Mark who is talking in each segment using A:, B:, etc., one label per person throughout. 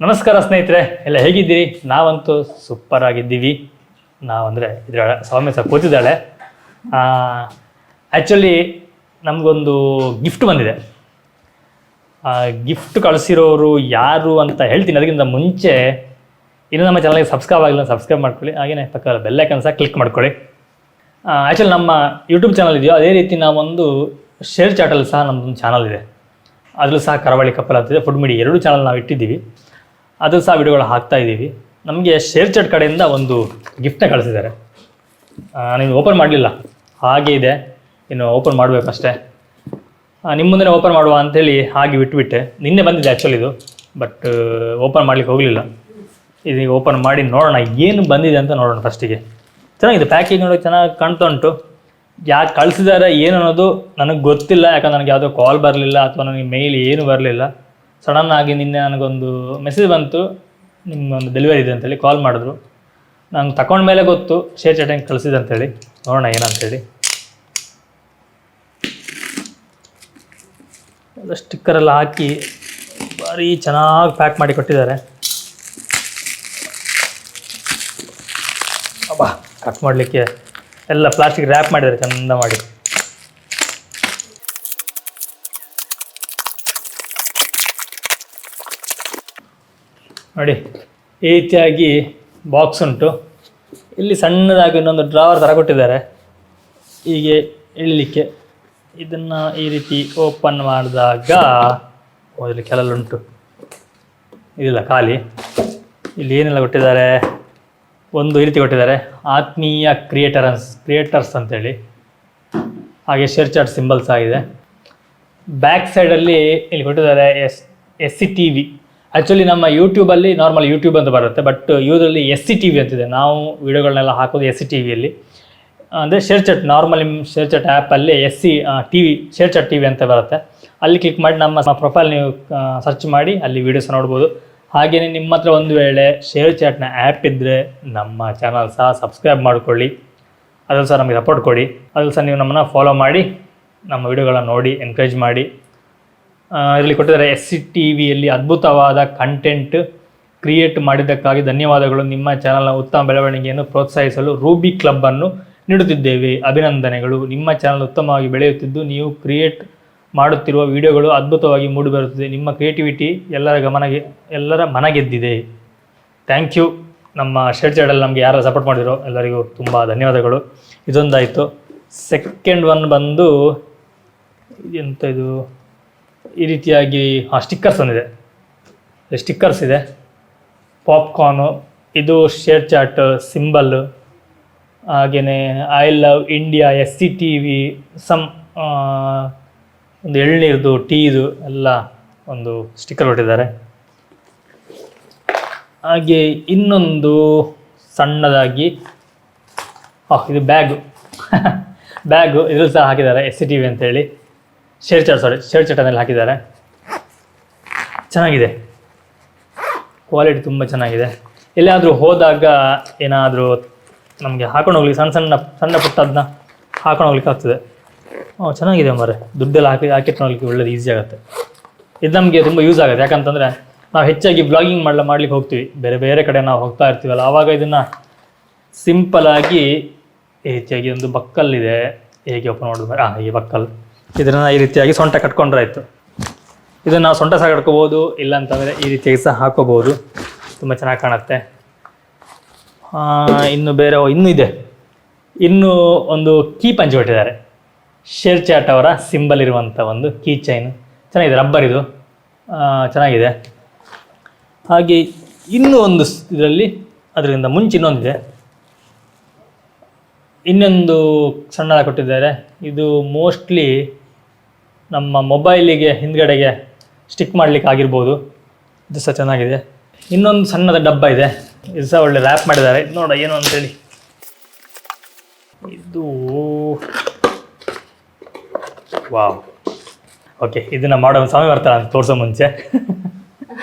A: ನಮಸ್ಕಾರ ಸ್ನೇಹಿತರೆ, ಎಲ್ಲ ಹೇಗಿದ್ದೀರಿ? ನಾವಂತೂ ಸೂಪರ್ ಆಗಿದ್ದೀವಿ. ನಾವಂದರೆ ಇದರ ಸೌಮ್ಯ ಸಹ ಕೂತಿದ್ದಾಳೆ. ಆ್ಯಕ್ಚುಲಿ ನಮಗೊಂದು ಗಿಫ್ಟ್ ಬಂದಿದೆ. ಗಿಫ್ಟ್ ಕಳಿಸಿರೋರು ಯಾರು ಅಂತ ಹೇಳ್ತೀನಿ. ಅದಕ್ಕಿಂತ ಮುಂಚೆ ಇನ್ನು ನಮ್ಮ ಚಾನಲ್ಗೆ ಸಬ್ಸ್ಕ್ರೈಬ್ ಮಾಡ್ಕೊಳ್ಳಿ. ಹಾಗೆಯೇ ಪಕ್ಕ ಬೆಲ್ಲೈಕನ್ ಸಹ ಕ್ಲಿಕ್ ಮಾಡ್ಕೊಳ್ಳಿ. ಆ್ಯಕ್ಚುಲಿ ನಮ್ಮ ಯೂಟ್ಯೂಬ್ ಚಾನಲ್ ಇದೆಯೋ ಅದೇ ರೀತಿ ನಾವೊಂದು ಶೇರ್ ಚಾಟಲ್ಲಿ ಸಹ ನಮ್ಮದೊಂದು ಚಾನಲ್ ಇದೆ. ಅದರಲ್ಲೂ ಸಹ ಕರಾವಳಿ ಕಪ್ಪಲ್ ಅಂತಿದೆ, ಫುಡ್ ಮೀಡಿಯಾ 2 ಚಾನಲ್ ನಾವು ಇಟ್ಟಿದ್ದೀವಿ. ಅದು ಸಹ ವಿಡಿಯೋಗಳು ಹಾಕ್ತಾಯಿದ್ದೀವಿ. ನಮಗೆ ಶೇರ್ ಚಾಟ್ ಕಡೆಯಿಂದ ಒಂದು ಗಿಫ್ಟ್ನ ಕಳಿಸಿದ್ದಾರೆ. ನೀವು ಓಪನ್ ಮಾಡಲಿಲ್ಲ, ಹಾಗೆ ಇದೆ, ಇನ್ನು ಓಪನ್ ಮಾಡಬೇಕಷ್ಟೇ. ನಿಮ್ಮ ಮುಂದೆ ಓಪನ್ ಮಾಡುವ ಅಂಥೇಳಿ ಹಾಗೆ ಬಿಟ್ಟುಬಿಟ್ಟೆ. ನಿನ್ನೆ ಬಂದಿದೆ ಆ್ಯಕ್ಚುಲಿ ಇದು, ಬಟ್ ಓಪನ್ ಮಾಡಲಿಕ್ಕೆ ಹೋಗಲಿಲ್ಲ. ಇದೀಗ ಓಪನ್ ಮಾಡಿ ನೋಡೋಣ ಏನು ಬಂದಿದೆ ಅಂತ ನೋಡೋಣ. ಫಸ್ಟಿಗೆ ಚೆನ್ನಾಗಿದೆ, ಪ್ಯಾಕೇಜ್ ನೋಡೋಕೆ ಚೆನ್ನಾಗಿ ಕಾಣ್ತಾ ಉಂಟು. ಯಾಕೆ ಕಳಿಸಿದ್ದಾರೆ ಏನು ಅನ್ನೋದು ನನಗೆ ಗೊತ್ತಿಲ್ಲ, ಯಾಕಂದ್ರೆ ನನಗೆ ಯಾವುದೋ ಕಾಲ್ ಬರಲಿಲ್ಲ ಅಥವಾ ನನಗೆ ಮೇಲ್ ಏನು ಬರಲಿಲ್ಲ. ಸಡನ್ನಾಗಿ ನಿನ್ನೆ ನನಗೊಂದು ಮೆಸೇಜ್ ಬಂತು, ನಿಮ್ಮೊಂದು ಡೆಲಿವರಿ ಇದೆ ಅಂತೇಳಿ. ಕಾಲ್ ಮಾಡಿದ್ರು, ನಂಗೆ ತಗೊಂಡ ಮೇಲೆ ಗೊತ್ತು ಶೇರ್ ಚಾಟಿಂಗ್ ಕಳಿಸಿದೆ ಅಂತೇಳಿ. ನೋಡೋಣ ಏನಂತೇಳಿ. ಎಲ್ಲ ಸ್ಟಿಕ್ಕರೆಲ್ಲ ಹಾಕಿ ಭಾರಿ ಚೆನ್ನಾಗಿ ಪ್ಯಾಕ್ ಮಾಡಿ ಕೊಟ್ಟಿದ್ದಾರೆ. ಅಬ್ಬಾ, ಕಟ್ ಮಾಡಲಿಕ್ಕೆ ಎಲ್ಲ ಪ್ಲಾಸ್ಟಿಕ್ ರ್ಯಾಪ್ ಮಾಡಿದ್ದಾರೆ ಚೆಂದ ಮಾಡಿ. ನೋಡಿ, ಈ ರೀತಿಯಾಗಿ ಬಾಕ್ಸ್ ಉಂಟು. ಇಲ್ಲಿ ಸಣ್ಣದಾಗಿ ಇನ್ನೊಂದು ಡ್ರಾವರ್ ಥರ ಕೊಟ್ಟಿದ್ದಾರೆ ಹೀಗೆ ಇಳಲಿಕ್ಕೆ. ಇದನ್ನು ಈ ರೀತಿ ಓಪನ್ ಮಾಡಿದಾಗ ಇಲ್ಲಿ ಕೆಲವು ಉಂಟು, ಇದಿಲ್ಲ ಖಾಲಿ. ಇಲ್ಲಿ ಏನೆಲ್ಲ ಕೊಟ್ಟಿದ್ದಾರೆ, ಒಂದು ಈ ರೀತಿ ಕೊಟ್ಟಿದ್ದಾರೆ, ಆತ್ಮೀಯ ಕ್ರಿಯೇಟರ್ಸ್ ಅಂತೇಳಿ. ಹಾಗೆ ಶೇರ್ ಚಾಟ್ ಸಿಂಬಲ್ಸ್ ಆಗಿದೆ. ಬ್ಯಾಕ್ ಸೈಡಲ್ಲಿ ಇಲ್ಲಿ ಕೊಟ್ಟಿದ್ದಾರೆ SCTV. ಆ್ಯಕ್ಚುಲಿ ನಮ್ಮ ಯೂಟ್ಯೂಬಲ್ಲಿ ನಾರ್ಮಲ್ ಯೂಟ್ಯೂಬ್ ಅಂತ ಬರುತ್ತೆ, ಬಟ್ ಇದರಲ್ಲಿ SCTV ಅಂತಿದೆ. ನಾವು ವೀಡಿಯೋಗಳನ್ನೆಲ್ಲ ಹಾಕೋದು SCTVಯಲ್ಲಿ. ಅಂದರೆ ShareChat, normal ShareChat ಆ್ಯಪಲ್ಲಿ ಶೇರ್ ಚಾಟ್ TV ಅಂತ ಬರುತ್ತೆ. ಅಲ್ಲಿ ಕ್ಲಿಕ್ ಮಾಡಿ ನಮ್ಮ ಪ್ರೊಫೈಲ್ ನೀವು ಸರ್ಚ್ ಮಾಡಿ ಅಲ್ಲಿ ವೀಡಿಯೋಸ್ ನೋಡ್ಬೋದು. ಹಾಗೆಯೇ ನಿಮ್ಮ ಹತ್ರ ಒಂದು ವೇಳೆ ಶೇರ್ ಚಾಟ್ನ ಆ್ಯಪ್ ಇದ್ದರೆ ನಮ್ಮ ಚಾನಲ್ ಸಹ ಸಬ್ಸ್ಕ್ರೈಬ್ ಮಾಡಿಕೊಳ್ಳಿ. ಅದ್ರಲ್ಲಿ ಸಹ ನಮಗೆ ಸಪೋರ್ಟ್ ಕೊಡಿ. ಅದ್ರಲ್ಲಿ ಸಹ ನೀವು ನಮ್ಮನ್ನು ಫಾಲೋ ಮಾಡಿ ನಮ್ಮ ವೀಡಿಯೋಗಳನ್ನ ನೋಡಿ ಎನ್ಕರೇಜ್ ಮಾಡಿ. ಇದರಲ್ಲಿ ಕೊಟ್ಟಿದ್ದಾರೆ SCTVಯಲ್ಲಿ ಅದ್ಭುತವಾದ ಕಂಟೆಂಟ್ ಕ್ರಿಯೇಟ್ ಮಾಡಿದ್ದಕ್ಕಾಗಿ ಧನ್ಯವಾದಗಳು. ನಿಮ್ಮ ಚಾನಲ್ನ ಉತ್ತಮ ಬೆಳವಣಿಗೆಯನ್ನು ಪ್ರೋತ್ಸಾಹಿಸಲು ರೂಬಿ ಕ್ಲಬ್ ಅನ್ನು ನೀಡುತ್ತಿದ್ದೇವೆ. ಅಭಿನಂದನೆಗಳು. ನಿಮ್ಮ ಚಾನಲ್ ಉತ್ತಮವಾಗಿ ಬೆಳೆಯುತ್ತಿದ್ದು ನೀವು ಕ್ರಿಯೇಟ್ ಮಾಡುತ್ತಿರುವ ವಿಡಿಯೋಗಳು ಅದ್ಭುತವಾಗಿ ಮೂಡಿಬರುತ್ತಿದೆ. ನಿಮ್ಮ ಕ್ರಿಯೇಟಿವಿಟಿ ಎಲ್ಲರ ಮನಗೆದ್ದಿದೆ. Thank you. ನಮ್ಮ ಶೇರ್ ಚಾಟಲ್ಲಿ ನಮಗೆ ಯಾರು ಸಪೋರ್ಟ್ ಮಾಡಿರೋ ಎಲ್ಲರಿಗೂ ತುಂಬ ಧನ್ಯವಾದಗಳು. ಇದೊಂದಾಯಿತು. ಸೆಕೆಂಡ್ ಒನ್ ಬಂದು ಎಂತ ಇದು, ಈ ರೀತಿಯಾಗಿ ಸ್ಟಿಕ್ಕರ್ಸ್ ಬಂದಿದೆ. ಸ್ಟಿಕ್ಕರ್ಸ್ ಇದೆ, ಪಾಪ್ಕಾರ್ನು, ಇದು ಶೇರ್ ಚಾಟ್ ಸಿಂಬಲ್ಲು, ಹಾಗೆಯೇ ಐ ಲವ್ ಇಂಡಿಯಾ, SCTV, ಒಂದು ಎಳ್ನೀರ್ದು, ಟೀದು ಎಲ್ಲ ಒಂದು ಸ್ಟಿಕ್ಕರ್ ಕೊಟ್ಟಿದ್ದಾರೆ. ಹಾಗೆ ಇನ್ನೊಂದು ಸಣ್ಣದಾಗಿ ಇದು ಬ್ಯಾಗು ಇದ್ರಲ್ಲಿ ಸಹ ಹಾಕಿದ್ದಾರೆ SCTV ಅಂತೇಳಿ. ಶೇರ್ ಚಾಟಲ್ಲಿ ಹಾಕಿದ್ದಾರೆ. ಚೆನ್ನಾಗಿದೆ, ಕ್ವಾಲಿಟಿ ತುಂಬ ಚೆನ್ನಾಗಿದೆ. ಎಲ್ಲಾದರೂ ಹೋದಾಗ ಏನಾದರೂ ನಮಗೆ ಹಾಕೊಂಡು ಹೋಗ್ಲಿಕ್ಕೆ ಸಣ್ಣ ಪುಟ್ಟದನ್ನ ಹಾಕೊಂಡು ಹೋಗ್ಲಿಕ್ಕೆ ಆಗ್ತದೆ. ಚೆನ್ನಾಗಿದೆ ಮಾರೆ, ದುಡ್ಡೆಲ್ಲ ಹಾಕಿಟ್ಟು ಹೋಗ್ಲಿಕ್ಕೆ ಒಳ್ಳೇದು, ಈಸಿ ಆಗುತ್ತೆ. ಇದು ನಮಗೆ ತುಂಬ ಯೂಸ್ ಆಗುತ್ತೆ. ಯಾಕಂತಂದರೆ ನಾವು ಹೆಚ್ಚಾಗಿ ವ್ಲಾಗಿಂಗ್ ಮಾಡ್ಲಿಕ್ಕೆ ಹೋಗ್ತೀವಿ, ಬೇರೆ ಕಡೆ ನಾವು ಹೋಗ್ತಾ ಇರ್ತೀವಲ್ಲ, ಆವಾಗ ಇದನ್ನು ಸಿಂಪಲಾಗಿ ಈ ರೀತಿಯಾಗಿ ಒಂದು ಬಕ್ಕಲ್ಲಿದೆ. ಹೇಗೆ ಓಪನ್ ಮಾಡೋದು? ಈ ಬಕ್ಕಲ್, ಇದನ್ನು ಈ ರೀತಿಯಾಗಿ ಸೊಂಟ ಕಟ್ಕೊಂಡ್ರೆ ಆಯಿತು. ಇದನ್ನು ನಾವು ಸೊಂಟ ಸಹ ಕಟ್ಕೋಬೋದು, ಇಲ್ಲ ಅಂತಂದರೆ ಈ ರೀತಿಯಾಗಿ ಸಹ ಹಾಕೋಬೋದು. ತುಂಬ ಚೆನ್ನಾಗಿ ಕಾಣುತ್ತೆ. ಇನ್ನೂ ಇದೆ. ಇನ್ನೂ ಒಂದು ಕೀ ಪಂಚ್ ಕೊಟ್ಟಿದ್ದಾರೆ. ಶೇರ್ ಚಾಟ್ ಅವರ ಸಿಂಬಲ್ ಇರುವಂಥ ಒಂದು ಕೀ ಚೈನ್. ಚೆನ್ನಾಗಿದೆ, ರಬ್ಬರ್ ಇದು, ಚೆನ್ನಾಗಿದೆ. ಹಾಗೆ ಇನ್ನೂ ಒಂದು ಇದರಲ್ಲಿ ಅದರಿಂದ ಮುಂಚೆ ಇನ್ನೊಂದು ಸಣ್ಣದಾಗಿ ಕೊಟ್ಟಿದ್ದಾರೆ. ಇದು ಮೋಸ್ಟ್ಲಿ ನಮ್ಮ ಮೊಬೈಲಿಗೆ ಹಿಂದ್ಗಡೆಗೆ ಸ್ಟಿಕ್ ಮಾಡಲಿಕ್ಕೆ ಆಗಿರ್ಬೋದು. ಇದು ಸಹ ಚೆನ್ನಾಗಿದೆ. ಇನ್ನೊಂದು ಸಣ್ಣದ ಡಬ್ಬ ಇದೆ, ಇದು ಸಹ ಒಳ್ಳೆ ರ್ಯಾಪ್ ಮಾಡಿದ್ದಾರೆ. ನೋಡ ಏನು ಅಂತೇಳಿ. ಇದು ವಾವ್, ಓಕೆ. ಇದನ್ನು ಮಾಡೋ ಸಮಯ ಬರ್ತಾರೆ ಅಂತ ತೋರಿಸೋ ಮುಂಚೆ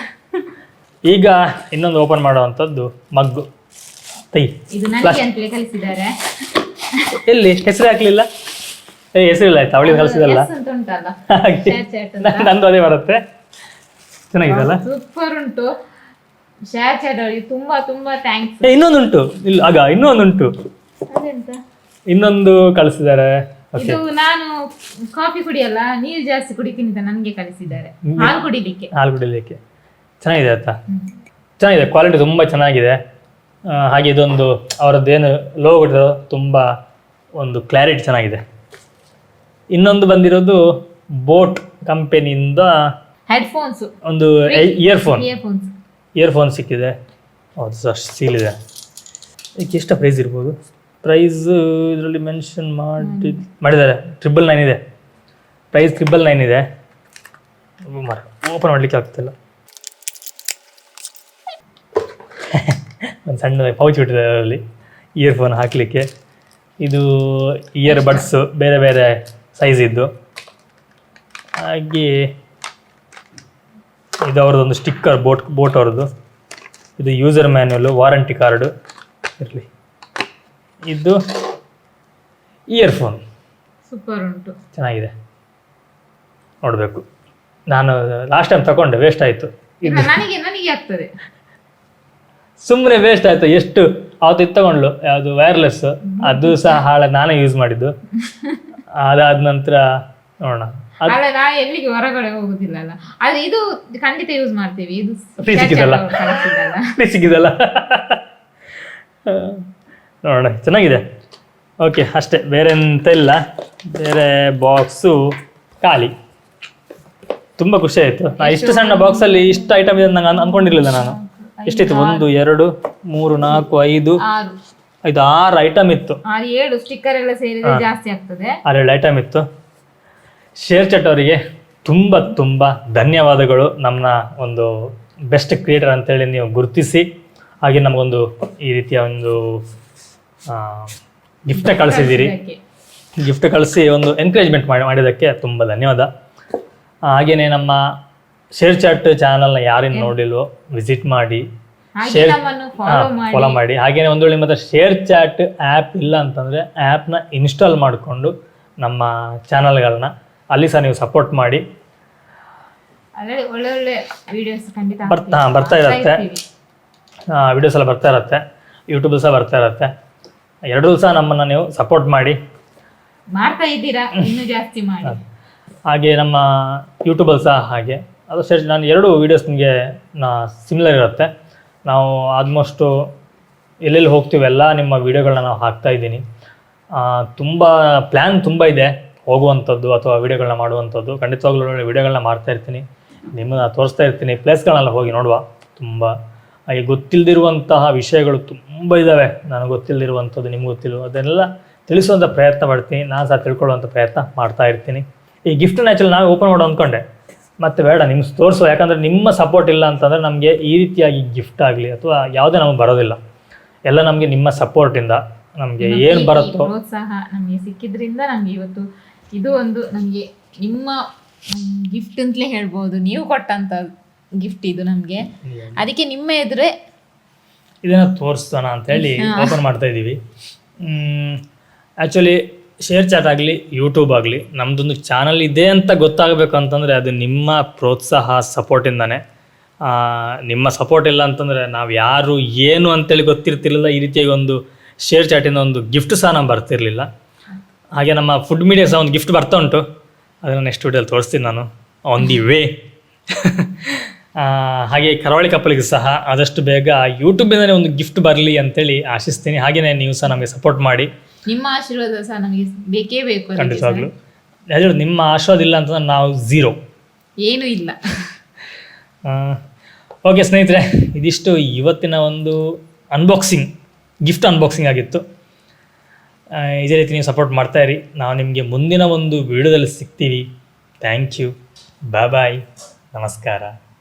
A: ಈಗ ಇನ್ನೊಂದು ಓಪನ್ ಮಾಡುವಂಥದ್ದು ಮಗ್ಗು. ಎಲ್ಲಿ ಹೆಸರು ಹಾಕ್ಲಿಲ್ಲ? ಹೆಸರಿಲ್ಲ ಆಯ್ತು, ಅವಳಿಗೆ ಕಲಿಸಿದಲ್ಲ, ನಂದು ಅದೇ ಬರುತ್ತೆ. ಚೆನ್ನಾಗಿದೆಲ್ಲ,
B: ಸೂಪರ್ ಉಂಟು. Sharechat ಅವರಿಗೆ ತುಂಬಾ ತುಂಬಾ ಥ್ಯಾಂಕ್ಸ್.
A: ಇನ್ನೊಂದುಂಟು ಇಲ್ಲ ಆಗ ಇನ್ನೊಂದುಂಟು
B: ಅದೆಂತ
A: ಇನ್ನೊಂದು ಕಳಿಸಿದ್ದಾರೆ.
B: ಇದು ನಾನು ಕಾಫಿ ಕುಡಿಯಲ್ಲ, ನೀರು ಜಾಸ್ತಿ ಕುಡಿತೀನಿ ಅಂತ ನನಗೆ ಕಳಿಸಿದ್ದಾರೆ. ಹಾಲು ಕುಡಿಲಿಕ್ಕೆ
A: ಚೆನ್ನಾಗಿದೆ ಆಯ್ತಾ, ಚೆನ್ನಾಗಿದೆ, ಕ್ವಾಲಿಟಿ ತುಂಬ ಚೆನ್ನಾಗಿದೆ. ಹಾಗೆ ಇದೊಂದು ಅವರದ್ದೇನು ಲೋಗೋ ತುಂಬ ಒಂದು ಕ್ಲಾರಿಟಿ ಚೆನ್ನಾಗಿದೆ. ಇನ್ನೊಂದು ಬಂದಿರೋದು ಬೋಟ್ ಕಂಪೆನಿಯಿಂದ
B: ಹೆಡ್ಫೋನ್ಸ್,
A: ಒಂದು ಇಯರ್ಫೋನ್ ಸಿಕ್ಕಿದೆ. ಹೌದು ಸರ್, ಸೀಲ್ ಇದೆ. ಇದಕ್ಕೆ ಎಷ್ಟು ಪ್ರೈಸ್ ಇರ್ಬೋದು? ಪ್ರೈಸ್ ಇದರಲ್ಲಿ ಮೆನ್ಷನ್ ಮಾಡಿದ್ದಾರೆ 999 ಇದೆ. ಪ್ರೈಸ್ 999 ಇದೆ. ಓಪನ್ ಮಾಡಲಿಕ್ಕೆ ಆಗ್ತಿಲ್ಲ. ಒಂದು ಸಣ್ಣ ಪೌಚ್ ಬಿಟ್ಟಿದೆ ಅದರಲ್ಲಿ ಇಯರ್ಫೋನ್ ಹಾಕಲಿಕ್ಕೆ. ಇದು ಇಯರ್ ಬಡ್ಸು ಬೇರೆ ಬೇರೆ ಸೈಜ್ ಇದ್ದು. ಹಾಗೆ ಇದು ಅವ್ರದ್ದೊಂದು ಸ್ಟಿಕ್ಕರ್ ಬೋಟ್ ಅವ್ರದ್ದು. ಇದು ಯೂಸರ್ ಮ್ಯಾನ್ಯಲು, ವಾರಂಟಿ ಕಾರ್ಡು ಇರಲಿ. ಇದು ಇಯರ್ಫೋನ್
B: ಸೂಪರ್ ಉಂಟು,
A: ಚೆನ್ನಾಗಿದೆ, ನೋಡಬೇಕು. ನಾನು ಲಾಸ್ಟ್ ಟೈಮ್ ತಗೊಂಡೆ, ವೇಸ್ಟ್ ಆಯಿತು.
B: ನನಗೆ ಆಗ್ತದೆ,
A: ಸುಮ್ಮನೆ ವೇಸ್ಟ್ ಆಯಿತು. ಎಷ್ಟು ಅವತ್ತು ಇದು ತಗೊಂಡ್ಲು, ಯಾವುದು ವೈರ್ಲೆಸ್, ಅದು ಸಹ ನಾನೇ ಯೂಸ್ ಮಾಡಿದ್ದು. ಅದಾದ ನಂತರ ನೋಡೋಣ.
B: ನಾ ಎಲ್ಲಿಗೆ ಹೊರಗಡೆ ಹೋಗುದಿಲ್ಲ ಅಲ್ಲ, ಅದು ಇದು ಖಂಡಿತ ಯೂಸ್ ಮಾಡ್ತೀವಿ. ಇದು
A: ಸಿಕ್ಕಿದಲ್ಲ ನೋಡೋಣ, ಚೆನ್ನಾಗಿದೆ. ಓಕೆ, ಅಷ್ಟೇ, ಬೇರೆ ಎಂತ ಇಲ್ಲ. ಬೇರೆ ಬಾಕ್ಸು ಖಾಲಿ. ತುಂಬ ಖುಷಿ ಆಯಿತು. ಇಷ್ಟು ಸಣ್ಣ ಬಾಕ್ಸಲ್ಲಿ ಇಷ್ಟು ಐಟಮ್ ಇದೆ ನಂಗೆ ಅಂದ್ಕೊಂಡಿರಲಿಲ್ಲ ನಾನು. ಎಷ್ಟಿತ್ತು? 1 2 3 4 5 6 ಐಟಮ್ ಇತ್ತು.
B: 7 ಸ್ಟಿಕ್ಕರ್ ಎಲ್ಲ ಸೇರಿದ್ರೆ ಜಾಸ್ತಿ ಆಗ್ತದೆ.
A: 6 ಐಟಮ್ ಇತ್ತು. ಶೇರ್ಚಾಟ್ ಅವರಿಗೆ ತುಂಬ ತುಂಬ ಧನ್ಯವಾದಗಳು. ನಮ್ಮನ್ನ ಒಂದು ಬೆಸ್ಟ್ ಕ್ರಿಯೇಟರ್ ಅಂತೇಳಿ ನೀವು ಗುರುತಿಸಿ, ಹಾಗೆ ನಮಗೊಂದು ಈ ರೀತಿಯ ಒಂದು ಗಿಫ್ಟ್ ಕಳಿಸಿದ್ದೀರಿ. ಗಿಫ್ಟ್ ಕಳಿಸಿ ಒಂದು ಎನ್ಕರೇಜ್ಮೆಂಟ್ ಮಾಡಿದ್ದಕ್ಕೆ ತುಂಬ ಧನ್ಯವಾದ. ಹಾಗೆಯೇ ನಮ್ಮ ಶೇರ್ಚಾಟ್ ಚಾನಲ್ನ ಯಾರೇನು ನೋಡಿಲ್ವೋ ವಿಸಿಟ್ ಮಾಡಿ, ಫಾಲೋ ಮಾಡಿ. ಹಾಗೆಯೇ ಒಂದು ವೇಳೆ ಮತ್ತೆ ಶೇರ್ಚಾಟ್ ಆ್ಯಪ್ ಇಲ್ಲ ಅಂತಂದರೆ ಆ್ಯಪ್ನ ಇನ್ಸ್ಟಾಲ್ ಮಾಡಿಕೊಂಡು ನಮ್ಮ ಚಾನಲ್ಗಳನ್ನ ಅಲ್ಲಿ ಸಹ ನೀವು ಸಪೋರ್ಟ್ ಮಾಡಿ.
B: ಒಳ್ಳೆ
A: ಬರ್ತಾ ಇರುತ್ತೆ, ವಿಡಿಯೋಸ್ ಎಲ್ಲ ಬರ್ತಾ ಇರುತ್ತೆ, ಯೂಟ್ಯೂಬ್ ಸಹ ಬರ್ತಾ ಇರುತ್ತೆ. ಎರಡೂ ಸಹ ನಮ್ಮನ್ನು ನೀವು ಸಪೋರ್ಟ್ ಮಾಡಿ,
B: ಮಾಡ್ತಾ ಇದ್ದೀರಾ, ಇನ್ನೂ ಜಾಸ್ತಿ ಮಾಡಿ.
A: ಹಾಗೆ ನಮ್ಮ ಯೂಟ್ಯೂಬಲ್ಲಿ ಸಹ ಹಾಗೆ ಅದು ನಾನು 2 ವೀಡಿಯೋಸ್ ನಿಮಗೆ ಸಿಮಿಲರ್ ಇರುತ್ತೆ. ನಾವು ಆಲ್ಮೋಸ್ಟು ಎಲ್ಲೆಲ್ಲಿ ಹೋಗ್ತೀವಿ ಎಲ್ಲ ನಿಮ್ಮ ವೀಡಿಯೋಗಳನ್ನ ನಾವು ಹಾಕ್ತಾ ಇದ್ದೀನಿ. ತುಂಬ ಪ್ಲ್ಯಾನ್ ತುಂಬ ಇದೆ ಹೋಗುವಂಥದ್ದು ಅಥವಾ ವೀಡಿಯೋಗಳನ್ನ ಮಾಡುವಂಥದ್ದು. ಖಂಡಿತವಾಗ್ಲೂ ಒಳ್ಳೆ ವೀಡಿಯೋಗಳನ್ನ ಮಾಡ್ತಾ ಇರ್ತೀನಿ, ನಿಮ್ಮನ್ನ ತೋರಿಸ್ತಾ ಇರ್ತೀನಿ. ಪ್ಲೇಸ್ಗಳನ್ನೆಲ್ಲ ಹೋಗಿ ನೋಡುವ. ತುಂಬ ಹಾಗೆ ಗೊತ್ತಿಲ್ಲದಿರುವಂತಹ ವಿಷಯಗಳು ತುಂಬ ಇದ್ದಾವೆ, ನನಗೆ ಗೊತ್ತಿಲ್ಲದಿರುವಂಥದ್ದು, ನಿಮ್ಗೆ ಗೊತ್ತಿಲ್ಲ, ಅದನ್ನೆಲ್ಲ ತಿಳಿಸುವಂಥ ಪ್ರಯತ್ನ ಪಡ್ತೀನಿ. ನಾನು ಸಹ ತಿಳ್ಕೊಳ್ಳುವಂಥ ಪ್ರಯತ್ನ ಮಾಡ್ತಾ ಇರ್ತೀನಿ. ಈ ಗಿಫ್ಟ್ ನ್ಯಾಚುರಲ್ ನಾವು ಓಪನ್ ಮಾಡೋ ಅಂದ್ಕೊಂಡೆ, ಮತ್ತು ಬೇಡ ನಿಮ್ಗೆ ತೋರಿಸೋ, ಯಾಕಂದರೆ ನಿಮ್ಮ ಸಪೋರ್ಟ್ ಇಲ್ಲ ಅಂತಂದರೆ ನಮಗೆ ಈ ರೀತಿಯಾಗಿ ಗಿಫ್ಟ್ ಆಗಲಿ ಅಥವಾ ಯಾವುದೇ ನಮಗೆ ಬರೋದಿಲ್ಲ. ಎಲ್ಲ ನಮಗೆ ನಿಮ್ಮ ಸಪೋರ್ಟಿಂದ ನಮಗೆ ಏನು ಬರುತ್ತೋ
B: ಪ್ರೋತ್ಸಾಹ ನಮಗೆ ಸಿಕ್ಕಿದ್ರಿಂದ ನಮಗೆ ಇವತ್ತು ಇದು ಒಂದು ನಮಗೆ ನಿಮ್ಮ ಗಿಫ್ಟ್ ಅಂತಲೇ ಹೇಳ್ಬೋದು. ನೀವು ಕೊಟ್ಟಂಥ ಗಿಫ್ಟ್ ಇದು ನಮಗೆ. ಅದಕ್ಕೆ ನಿಮ್ಮ ಎದುರೇ
A: ಇದನ್ನು ತೋರಿಸೋಣ ಅಂತೇಳಿ ಓಪನ್ ಮಾಡ್ತಾ ಇದ್ದೀವಿ. ಆ್ಯಕ್ಚುಲಿ ಶೇರ್ಚಾಟ್ ಆಗಲಿ ಯೂಟ್ಯೂಬ್ ಆಗಲಿ ನಮ್ಮದೊಂದು ಚಾನಲ್ ಇದೆ ಅಂತ ಗೊತ್ತಾಗಬೇಕು ಅಂತಂದರೆ ಅದು ನಿಮ್ಮ ಪ್ರೋತ್ಸಾಹ ಸಪೋರ್ಟಿಂದನೇ. ನಿಮ್ಮ ಸಪೋರ್ಟ್ ಇಲ್ಲ ಅಂತಂದರೆ ನಾವು ಯಾರು ಏನು ಅಂತೇಳಿ ಗೊತ್ತಿರ್ತಿರ್ಲಿಲ್ಲ. ಈ ರೀತಿಯಾಗಿ ಒಂದು ಶೇರ್ಚಾಟಿಂದ ಒಂದು ಗಿಫ್ಟ್ ಸಹ ನಾವು ಬರ್ತಿರಲಿಲ್ಲ. ಹಾಗೆ ನಮ್ಮ ಫುಡ್ ಮೀಡಿಯಾ ಸಹ ಒಂದು ಗಿಫ್ಟ್ ಬರ್ತಾ ಉಂಟು, ಅದನ್ನು ನೆಕ್ಸ್ಟ್ ವಿಡಿಯೋಲಿ ತೋರಿಸ್ತೀನಿ ನಾನು ಆನ್ ದಿ ವೇ. ಹಾಗೆ ಕರಾವಳಿ ಕಪ್ಪಲಿಗೆ ಸಹ ಆದಷ್ಟು ಬೇಗ ಯೂಟ್ಯೂಬಿಂದಲೇ ಒಂದು ಗಿಫ್ಟ್ ಬರಲಿ ಅಂತೇಳಿ ಆಶಿಸ್ತೀನಿ. ಹಾಗೆಯೇ ನೀವು ಸಹ ನಮಗೆ ಸಪೋರ್ಟ್ ಮಾಡಿ.
B: ನಿಮ್ಮ ಆಶೀರ್ವಾದ ಸಹ ನಮಗೆ ಬೇಕೇ ಬೇಕು.
A: ಖಂಡಿತವಾಗ್ಲೂ ನಿಮ್ಮ ಆಶೀರ್ವಾದ ಇಲ್ಲ ಅಂತಂದ್ರೆ ನಾವು ಝೀರೋ, ಏನೂ ಇಲ್ಲ. ಓಕೆ ಸ್ನೇಹಿತರೆ, ಇದಿಷ್ಟು ಇವತ್ತಿನ ಒಂದು ಗಿಫ್ಟ್ ಅನ್ಬಾಕ್ಸಿಂಗ್ ಆಗಿತ್ತು. ಇದೇ ರೀತಿ ನೀವು ಸಪೋರ್ಟ್ ಮಾಡ್ತಾಯಿರಿ. ನಾವು ನಿಮಗೆ ಮುಂದಿನ ಒಂದು ವಿಡಿಯೋದಲ್ಲಿ ಸಿಗ್ತೀವಿ. ಥ್ಯಾಂಕ್ ಯು, ಬಾಯ್, ನಮಸ್ಕಾರ.